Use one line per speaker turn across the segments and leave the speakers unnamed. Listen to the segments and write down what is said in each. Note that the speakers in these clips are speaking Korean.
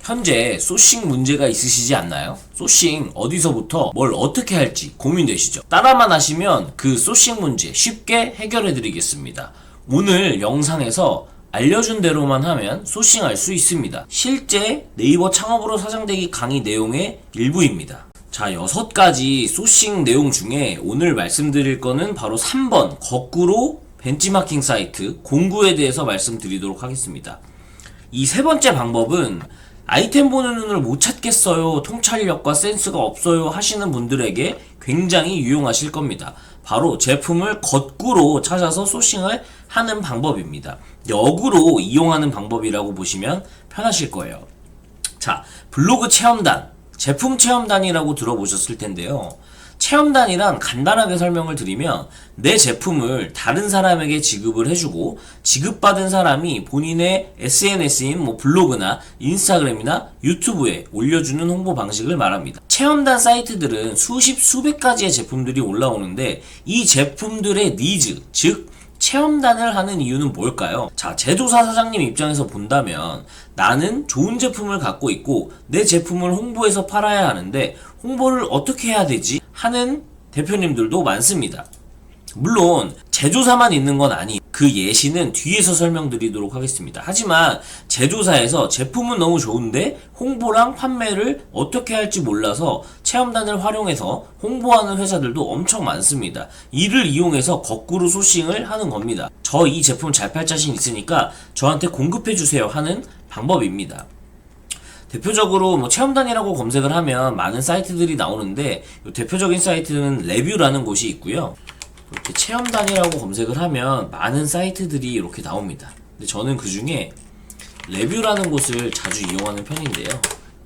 현재 소싱 문제가 있으시지 않나요? 소싱 어디서부터 뭘 어떻게 할지 고민되시죠? 따라만 하시면 그 소싱 문제 쉽게 해결해 드리겠습니다. 오늘 영상에서 알려준 대로만 하면 소싱할 수 있습니다. 실제 네이버 창업으로 사장되기 강의 내용의 일부입니다. 자, 6가지 소싱 내용 중에 오늘 말씀드릴 거는 바로 3번 거꾸로 벤치마킹 사이트 공구에 대해서 말씀드리도록 하겠습니다. 이 세 번째 방법은 아이템 보는 눈을 못 찾겠어요, 통찰력과 센스가 없어요 하시는 분들에게 굉장히 유용하실 겁니다. 바로 제품을 거꾸로 찾아서 소싱을 하는 방법입니다. 역으로 이용하는 방법이라고 보시면 편하실 거예요. 자, 블로그 체험단, 제품 체험단이라고 들어보셨을 텐데요. 체험단이란 간단하게 설명을 드리면 내 제품을 다른 사람에게 지급을 해주고 지급받은 사람이 본인의 SNS인 블로그나 인스타그램이나 유튜브에 올려주는 홍보 방식을 말합니다. 체험단 사이트들은 수십 수백 가지의 제품들이 올라오는데 이 제품들의 니즈, 즉 체험단을 하는 이유는 뭘까요? 자, 제조사 사장님 입장에서 본다면 나는 좋은 제품을 갖고 있고 내 제품을 홍보해서 팔아야 하는데 홍보를 어떻게 해야 되지? 하는 대표님들도 많습니다. 물론 제조사만 있는 건 아니에요. 그 예시는 뒤에서 설명드리도록 하겠습니다. 하지만 제조사에서 제품은 너무 좋은데 홍보랑 판매를 어떻게 할지 몰라서 체험단을 활용해서 홍보하는 회사들도 엄청 많습니다. 이를 이용해서 거꾸로 소싱을 하는 겁니다. 저 이 제품 잘 팔 자신 있으니까 저한테 공급해주세요 하는 방법입니다. 대표적으로 체험단이라고 검색을 하면 많은 사이트들이 나오는데 대표적인 사이트는 레뷰라는 곳이 있고요. 이렇게 체험단이라고 검색을 하면 많은 사이트들이 이렇게 나옵니다. 근데 저는 그 중에 레뷰라는 곳을 자주 이용하는 편인데요.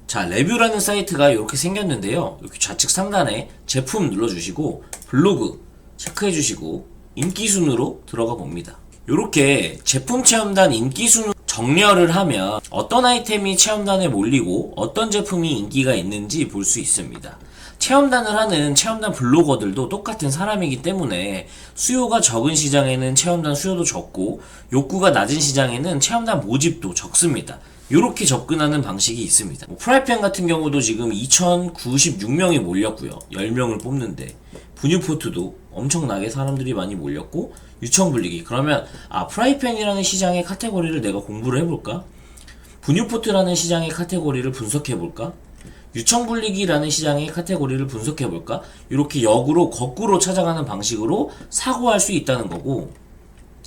자, 레뷰라는 사이트가 이렇게 생겼는데요. 이렇게 좌측 상단에 제품 눌러주시고 블로그 체크해주시고 인기순으로 들어가 봅니다. 이렇게 제품 체험단 인기순으로 정렬을 하면 어떤 아이템이 체험단에 몰리고 어떤 제품이 인기가 있는지 볼 수 있습니다. 체험단을 하는 체험단 블로거들도 똑같은 사람이기 때문에 수요가 적은 시장에는 체험단 수요도 적고 욕구가 낮은 시장에는 체험단 모집도 적습니다. 이렇게 접근하는 방식이 있습니다. 프라이팬 같은 경우도 지금 2096명이 몰렸고요. 10명을 뽑는데 분유포트도 엄청나게 사람들이 많이 몰렸고 유청불리기, 그러면 프라이팬이라는 시장의 카테고리를 내가 공부를 해볼까? 분유포트라는 시장의 카테고리를 분석해볼까? 유청불리기라는 시장의 카테고리를 분석해볼까? 이렇게 역으로 거꾸로 찾아가는 방식으로 사고할 수 있다는 거고,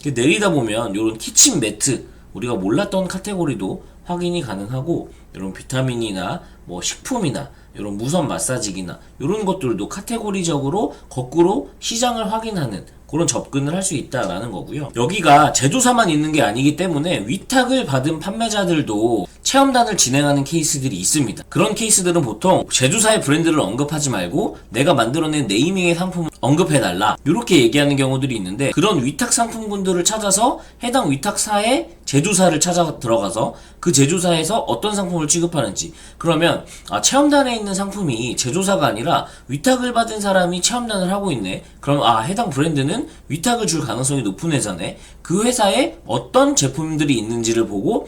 내리다 보면 이런 키친 매트, 우리가 몰랐던 카테고리도 확인이 가능하고 이런 비타민이나 식품이나 이런 무선 마사지기나 이런 것들도 카테고리적으로 거꾸로 시장을 확인하는 그런 접근을 할 수 있다라는 거고요. 여기가 제조사만 있는 게 아니기 때문에 위탁을 받은 판매자들도 체험단을 진행하는 케이스들이 있습니다. 그런 케이스들은 보통 제조사의 브랜드를 언급하지 말고 내가 만들어낸 네이밍의 상품을 언급해달라 이렇게 얘기하는 경우들이 있는데, 그런 위탁 상품군들을 찾아서 해당 위탁사의 제조사를 찾아 들어가서 그 제조사에서 어떤 상품을 취급하는지, 그러면 체험단에 있는 상품이 제조사가 아니라 위탁을 받은 사람이 체험단을 하고 있네, 그럼 해당 브랜드는 위탁을 줄 가능성이 높은 회사네, 그 회사에 어떤 제품들이 있는지를 보고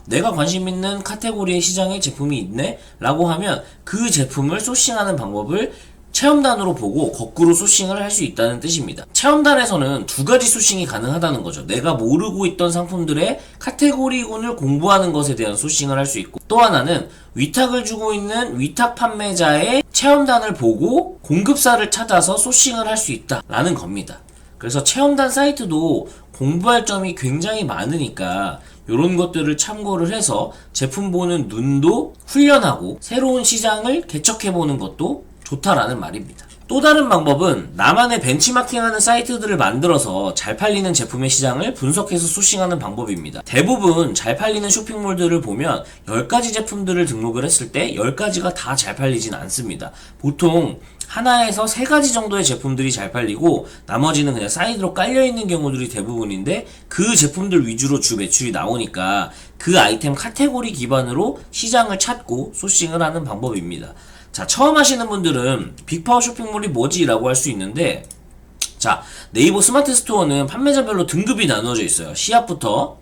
내가 관심 있는 카테고리의 시장에 제품이 있네 라고 하면 그 제품을 소싱하는 방법을 체험단으로 보고 거꾸로 소싱을 할 수 있다는 뜻입니다. 체험단에서는 2가지 소싱이 가능하다는 거죠. 내가 모르고 있던 상품들의 카테고리군을 공부하는 것에 대한 소싱을 할 수 있고, 또 하나는 위탁을 주고 있는 위탁 판매자의 체험단을 보고 공급사를 찾아서 소싱을 할 수 있다라는 겁니다. 그래서 체험단 사이트도 공부할 점이 굉장히 많으니까 이런 것들을 참고를 해서 제품 보는 눈도 훈련하고 새로운 시장을 개척해보는 것도 좋다라는 말입니다. 또 다른 방법은 나만의 벤치마킹하는 사이트들을 만들어서 잘 팔리는 제품의 시장을 분석해서 소싱하는 방법입니다. 대부분 잘 팔리는 쇼핑몰들을 보면 10가지 제품들을 등록을 했을 때 10가지가 다 잘 팔리진 않습니다. 보통 하나에서 3가지 정도의 제품들이 잘 팔리고 나머지는 그냥 사이드로 깔려있는 경우들이 대부분인데, 그 제품들 위주로 주 매출이 나오니까 그 아이템 카테고리 기반으로 시장을 찾고 소싱을 하는 방법입니다. 자, 처음 하시는 분들은 빅파워 쇼핑몰이 뭐지? 라고 할 수 있는데, 자, 네이버 스마트 스토어는 판매자별로 등급이 나누어져 있어요. 시합부터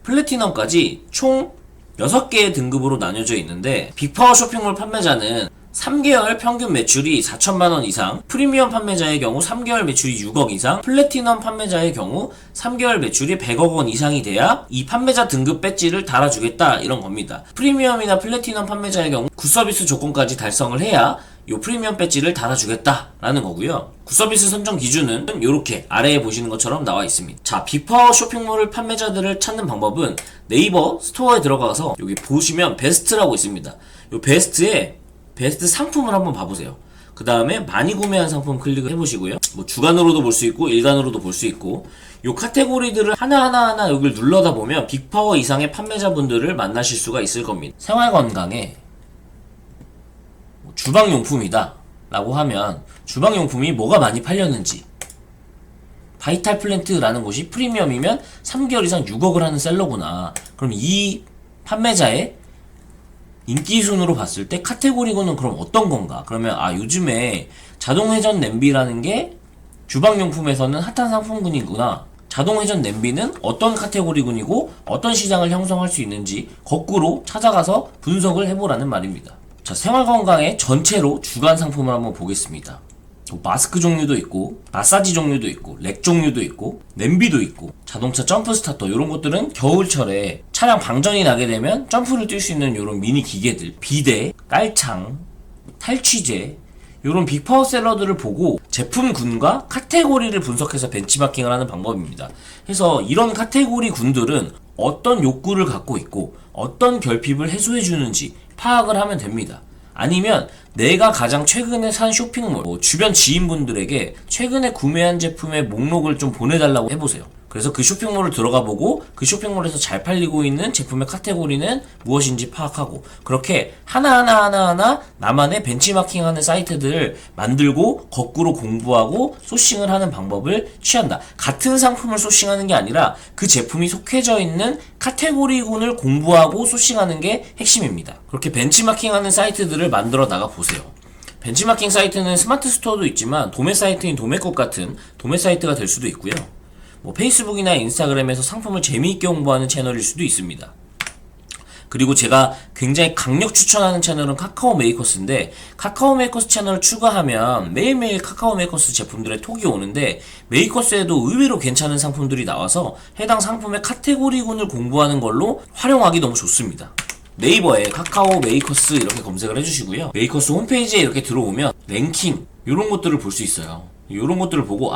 플래티넘까지 총 6개의 등급으로 나뉘어져 있는데 빅파워 쇼핑몰 판매자는 3개월 평균 매출이 4천만원 이상, 프리미엄 판매자의 경우 3개월 매출이 6억 이상, 플래티넘 판매자의 경우 3개월 매출이 100억 원 이상이 돼야 이 판매자 등급 배지를 달아주겠다 이런 겁니다. 프리미엄이나 플래티넘 판매자의 경우 굿서비스 조건까지 달성을 해야 이 프리미엄 배지를 달아주겠다 라는 거고요. 굿서비스 선정 기준은 이렇게 아래에 보시는 것처럼 나와 있습니다. 자, 빅파워 쇼핑몰 판매자들을 찾는 방법은 네이버 스토어에 들어가서 여기 보시면 베스트라고 있습니다. 이 베스트에 베스트 상품을 한번 봐보세요. 그 다음에 많이 구매한 상품 클릭을 해보시고요. 뭐 주간으로도 볼 수 있고 일간으로도 볼 수 있고 요 카테고리들을 하나하나 여기를 눌러다 보면 빅파워 이상의 판매자분들을 만나실 수가 있을 겁니다. 생활건강에 주방용품이다 라고 하면 주방용품이 뭐가 많이 팔렸는지, 바이탈 플랜트라는 곳이 프리미엄이면 3개월 이상 6억을 하는 셀러구나. 그럼 이 판매자의 인기 순으로 봤을 때 카테고리군은 그럼 어떤 건가? 그러면 요즘에 자동회전 냄비라는 게 주방용품에서는 핫한 상품군이구나. 자동회전 냄비는 어떤 카테고리군이고 어떤 시장을 형성할 수 있는지 거꾸로 찾아가서 분석을 해보라는 말입니다. 자, 생활건강의 전체로 주간 상품을 한번 보겠습니다. 마스크 종류도 있고 마사지 종류도 있고 렉 종류도 있고 냄비도 있고 자동차 점프 스타터 이런 것들은 겨울철에 차량 방전이 나게 되면 점프를 뛸 수 있는 이런 미니 기계들, 비데, 깔창, 탈취제 이런 빅파워 셀러들을 보고 제품군과 카테고리를 분석해서 벤치마킹을 하는 방법입니다. 그래서 이런 카테고리 군들은 어떤 욕구를 갖고 있고 어떤 결핍을 해소해 주는지 파악을 하면 됩니다. 아니면 내가 가장 최근에 산 쇼핑몰, 주변 지인분들에게 최근에 구매한 제품의 목록을 좀 보내달라고 해보세요. 그래서 그 쇼핑몰을 들어가 보고 그 쇼핑몰에서 잘 팔리고 있는 제품의 카테고리는 무엇인지 파악하고 그렇게 하나하나 나만의 벤치마킹하는 사이트들을 만들고 거꾸로 공부하고 소싱을 하는 방법을 취한다. 같은 상품을 소싱하는 게 아니라 그 제품이 속해져 있는 카테고리군을 공부하고 소싱하는 게 핵심입니다. 그렇게 벤치마킹하는 사이트들을 만들어 나가 보세요. 벤치마킹 사이트는 스마트 스토어도 있지만 도매 사이트인 도매꽃 같은 도매 사이트가 될 수도 있고요. 페이스북이나 인스타그램에서 상품을 재미있게 홍보하는 채널일 수도 있습니다. 그리고 제가 굉장히 강력 추천하는 채널은 카카오 메이커스인데 카카오 메이커스 채널을 추가하면 매일매일 카카오 메이커스 제품들의 톡이 오는데 메이커스에도 의외로 괜찮은 상품들이 나와서 해당 상품의 카테고리군을 공부하는 걸로 활용하기 너무 좋습니다. 네이버에 카카오 메이커스 이렇게 검색을 해주시고요. 메이커스 홈페이지에 이렇게 들어오면 랭킹 이런 것들을 볼 수 있어요. 이런 것들을 보고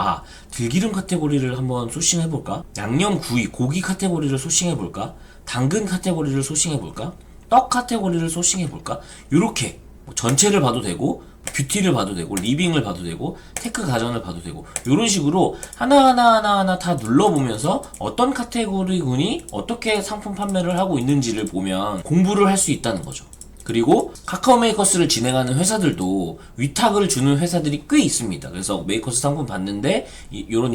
들기름 카테고리를 한번 소싱해볼까? 양념 구이, 고기 카테고리를 소싱해볼까? 당근 카테고리를 소싱해볼까? 떡 카테고리를 소싱해볼까? 이렇게 전체를 봐도 되고 뷰티를 봐도 되고 리빙을 봐도 되고 테크 가전을 봐도 되고 이런 식으로 하나하나 다 눌러보면서 어떤 카테고리군이 어떻게 상품 판매를 하고 있는지를 보면 공부를 할 수 있다는 거죠. 그리고 카카오 메이커스를 진행하는 회사들도 위탁을 주는 회사들이 꽤 있습니다. 그래서 메이커스 상품 봤는데 요런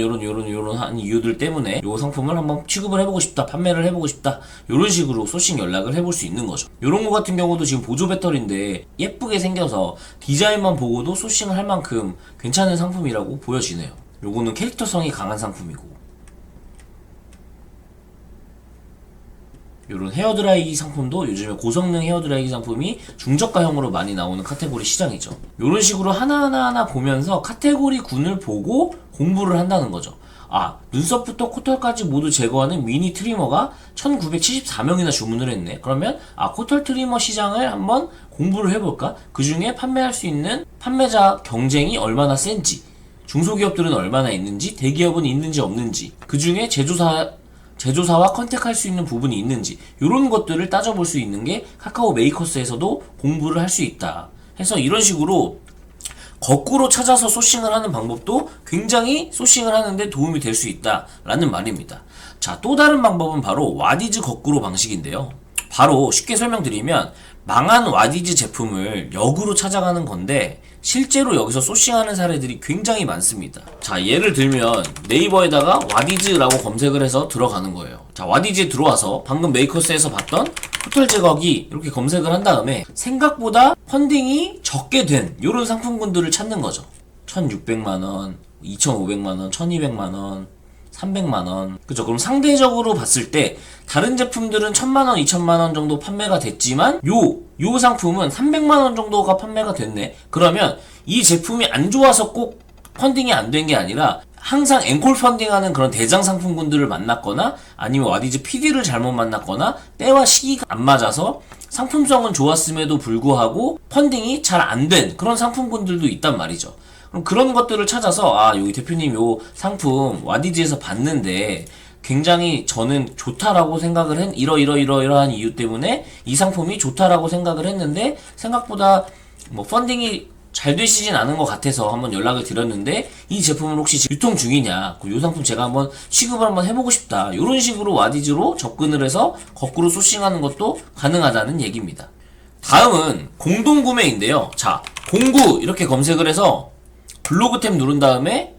한 이유들 때문에 요 상품을 한번 취급을 해보고 싶다, 판매를 해보고 싶다, 요런 식으로 소싱 연락을 해볼 수 있는 거죠. 요런 거 같은 경우도 지금 보조 배터리인데 예쁘게 생겨서 디자인만 보고도 소싱을 할 만큼 괜찮은 상품이라고 보여지네요. 요거는 캐릭터성이 강한 상품이고, 요런 헤어드라이기 상품도 요즘에 고성능 헤어드라이기 상품이 중저가형으로 많이 나오는 카테고리 시장이죠. 요런 식으로 하나하나 보면서 카테고리 군을 보고 공부를 한다는 거죠. 눈썹부터 코털까지 모두 제거하는 미니 트리머가 1974명이나 주문을 했네. 그러면 코털 트리머 시장을 한번 공부를 해볼까? 그 중에 판매할 수 있는 판매자 경쟁이 얼마나 센지, 중소기업들은 얼마나 있는지, 대기업은 있는지 없는지, 그 중에 제조사와 컨택할 수 있는 부분이 있는지, 이런 것들을 따져볼 수 있는 게 카카오 메이커스에서도 공부를 할 수 있다 해서 이런 식으로 거꾸로 찾아서 소싱을 하는 방법도 굉장히 소싱을 하는데 도움이 될 수 있다라는 말입니다. 자, 또 다른 방법은 바로 와디즈 거꾸로 방식인데요. 바로 쉽게 설명드리면 망한 와디즈 제품을 역으로 찾아가는 건데 실제로 여기서 소싱하는 사례들이 굉장히 많습니다. 자, 예를 들면 네이버에다가 와디즈라고 검색을 해서 들어가는 거예요. 자, 와디즈에 들어와서 방금 메이커스에서 봤던 코털 제거기 이렇게 검색을 한 다음에 생각보다 펀딩이 적게 된 이런 상품군들을 찾는 거죠. 1,600만원, 2,500만원, 1,200만원, 300만원. 그죠? 그럼 상대적으로 봤을 때 다른 제품들은 1000만원, 2000만원 정도 판매가 됐지만 요 상품은 300만원 정도가 판매가 됐네. 그러면 이 제품이 안 좋아서 꼭 펀딩이 안 된 게 아니라 항상 앵콜 펀딩하는 그런 대장 상품군들을 만났거나 아니면 와디즈 PD를 잘못 만났거나 때와 시기가 안 맞아서 상품성은 좋았음에도 불구하고 펀딩이 잘 안 된 그런 상품군들도 있단 말이죠. 그럼 그런 것들을 찾아서 여기 대표님 요 상품 와디즈에서 봤는데 굉장히 저는 좋다라고 생각을 이러한 이유 때문에 이 상품이 좋다라고 생각을 했는데 생각보다 뭐 펀딩이 잘 되시진 않은 것 같아서 한번 연락을 드렸는데 이 제품은 혹시 유통 중이냐, 이 상품 제가 한번 취급을 한번 해보고 싶다, 이런 식으로 와디즈로 접근을 해서 거꾸로 소싱하는 것도 가능하다는 얘기입니다. 다음은 공동구매인데요. 자, 공구 이렇게 검색을 해서 블로그 탭 누른 다음에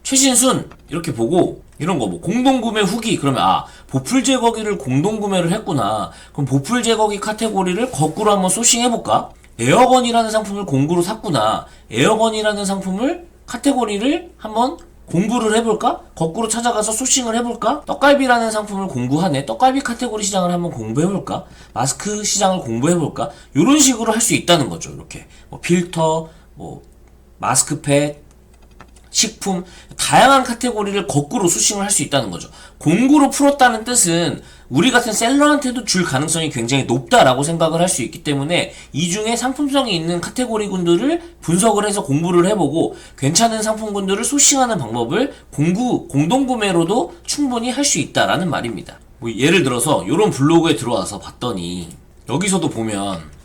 최신순 이렇게 보고 이런 거 뭐 공동구매 후기 그러면 보풀 제거기를 공동구매를 했구나. 그럼 보풀 제거기 카테고리를 거꾸로 한번 소싱 해볼까? 에어건이라는 상품을 공구로 샀구나. 에어건이라는 상품을 카테고리를 한번 공부를 해볼까? 거꾸로 찾아가서 소싱을 해볼까? 떡갈비라는 상품을 공부하네. 떡갈비 카테고리 시장을 한번 공부해볼까? 마스크 시장을 공부해볼까? 이런 식으로 할 수 있다는 거죠. 이렇게 뭐 필터, 뭐 마스크팩, 식품, 다양한 카테고리를 거꾸로 소싱을 할 수 있다는 거죠. 공구로 풀었다는 뜻은 우리 같은 셀러한테도 줄 가능성이 굉장히 높다라고 생각을 할 수 있기 때문에 이 중에 상품성이 있는 카테고리군들을 분석을 해서 공부를 해보고 괜찮은 상품군들을 소싱하는 방법을 공동구매로도 충분히 할 수 있다라는 말입니다. 뭐 예를 들어서 이런 블로그에 들어와서 봤더니 여기서도 보면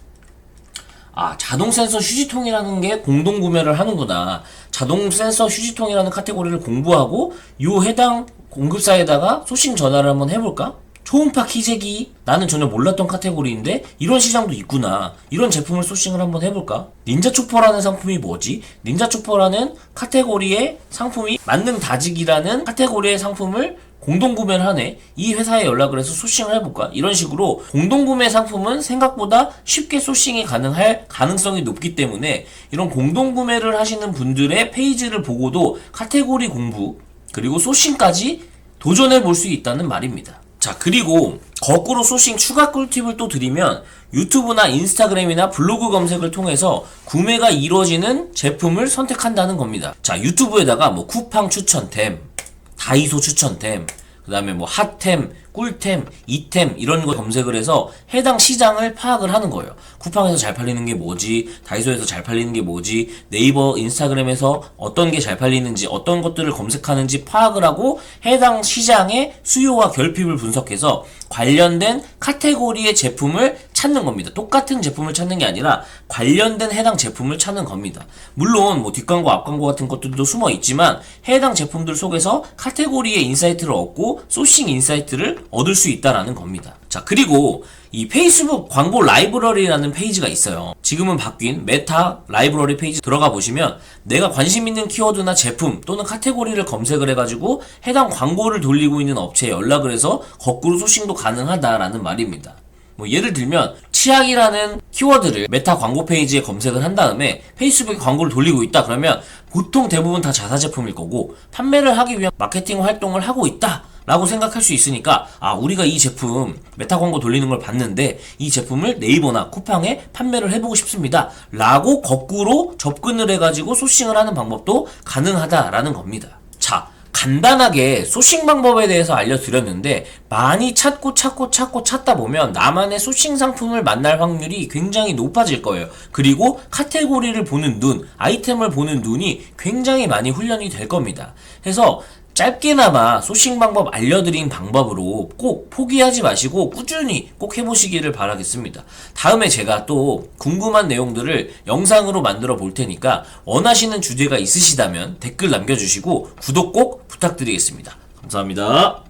자동 센서 휴지통이라는 게 공동 구매를 하는구나. 자동 센서 휴지통이라는 카테고리를 공부하고 요 해당 공급사에다가 소싱 전화를 한번 해볼까? 초음파 기재기, 나는 전혀 몰랐던 카테고리인데 이런 시장도 있구나. 이런 제품을 소싱을 한번 해볼까? 닌자 초퍼라는 상품이 뭐지? 닌자 초퍼라는 카테고리의 상품이 만능 다지기라는 카테고리의 상품을 공동구매를 하네. 이 회사에 연락을 해서 소싱을 해볼까? 이런 식으로 공동구매 상품은 생각보다 쉽게 소싱이 가능할 가능성이 높기 때문에 이런 공동구매를 하시는 분들의 페이지를 보고도 카테고리 공부 그리고 소싱까지 도전해 볼 수 있다는 말입니다. 자, 그리고 거꾸로 소싱 추가 꿀팁을 또 드리면 유튜브나 인스타그램이나 블로그 검색을 통해서 구매가 이루어지는 제품을 선택한다는 겁니다. 자, 유튜브에다가 뭐 쿠팡 추천템, 다이소 추천템, 그 다음에 뭐 핫템, 꿀템, 이템 이런 거 검색을 해서 해당 시장을 파악을 하는 거예요. 쿠팡에서 잘 팔리는 게 뭐지, 다이소에서 잘 팔리는 게 뭐지, 네이버, 인스타그램에서 어떤 게 잘 팔리는지, 어떤 것들을 검색하는지 파악을 하고 해당 시장의 수요와 결핍을 분석해서 관련된 카테고리의 제품을 찾는 겁니다. 똑같은 제품을 찾는 게 아니라 관련된 해당 제품을 찾는 겁니다. 물론 뭐 뒷광고, 앞광고 같은 것들도 숨어 있지만 해당 제품들 속에서 카테고리의 인사이트를 얻고 소싱 인사이트를 얻을 수 있다라는 겁니다. 자, 그리고 이 페이스북 광고 라이브러리라는 페이지가 있어요. 지금은 바뀐 메타 라이브러리 페이지 들어가 보시면 내가 관심 있는 키워드나 제품 또는 카테고리를 검색을 해가지고 해당 광고를 돌리고 있는 업체에 연락을 해서 거꾸로 소싱도 가능하다라는 말입니다. 뭐 예를 들면 치약이라는 키워드를 메타 광고 페이지에 검색을 한 다음에 페이스북에 광고를 돌리고 있다 그러면 보통 대부분 다 자사 제품일 거고 판매를 하기 위한 마케팅 활동을 하고 있다 라고 생각할 수 있으니까 우리가 이 제품 메타 광고 돌리는 걸 봤는데 이 제품을 네이버나 쿠팡에 판매를 해보고 싶습니다 라고 거꾸로 접근을 해가지고 소싱을 하는 방법도 가능하다라는 겁니다. 자, 간단하게 소싱 방법에 대해서 알려드렸는데 많이 찾다 보면 나만의 소싱 상품을 만날 확률이 굉장히 높아질 거예요. 그리고 카테고리를 보는 눈, 아이템을 보는 눈이 굉장히 많이 훈련이 될 겁니다. 그래서 짧게나마 소싱 방법 알려드린 방법으로 꼭 포기하지 마시고 꾸준히 꼭 해보시기를 바라겠습니다. 다음에 제가 또 궁금한 내용들을 영상으로 만들어 볼 테니까 원하시는 주제가 있으시다면 댓글 남겨주시고 구독 꼭 부탁드리겠습니다. 감사합니다.